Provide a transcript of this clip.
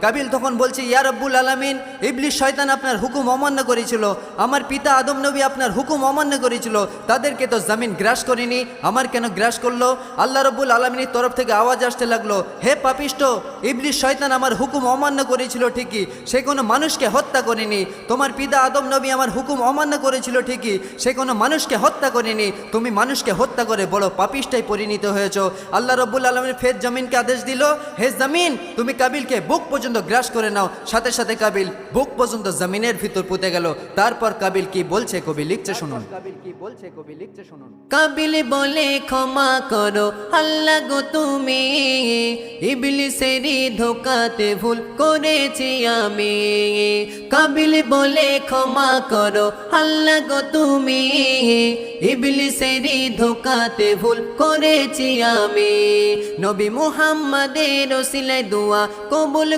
কাবিল তখন বলছে, ইয়া রব্বুল আলামিন, ইবলিস শয়তান আপনার হুকুম অমান্য করেছিল, আমার পিতা আদম নবী আপনার হুকুম অমান্য করেছিল, তাদেরকে তো জমিন গ্রাস করেনি, আমার কেন গ্রাস করলো? আল্লাহ রব্বুল আলামিনের তরফ থেকে আওয়াজ আসতে লাগলো, হে পাপিষ্ঠ, ইবলিস শয়তান আমার হুকুম অমান্য করেছিল ঠিকই, সে কোনো মানুষকে হত্যা করেনি। তোমার পিতা আদম নবী আমার হুকুম অমান্য করেছিল ঠিকই, সে কোনো মানুষকে হত্যা করেনি। তুমি মানুষকে হত্যা করে বড় পাপিষ্টায় পরিণত হয়েছ। আল্লাহ রব্বুল আলামিন ফের জমিনকে আদেশ দিল, হে জমিন, তুমি কাবিলকে বুক পর্যন্ত গ্রাস করে নাও। সাথে সাথে কাবিল বুক পর্যন্ত জমিনের ভিতর পুঁতে গেল। তারপর কাবিল কি বলছে কবি লিখছে শুনুন। কাবিল বলে, ক্ষমা করো আল্লাহ গো তুমি, ইবলিসেরই ধোঁকাতে ভুল করেছি আমি। কাবিল বলে, ক্ষমা করো আল্লাহ গো তুমি, ইবলিসেরই ধোঁকাতে ভুল করেছি আমি। নবী মুহাম্মাদের ওসিলায় দোয়া কবুল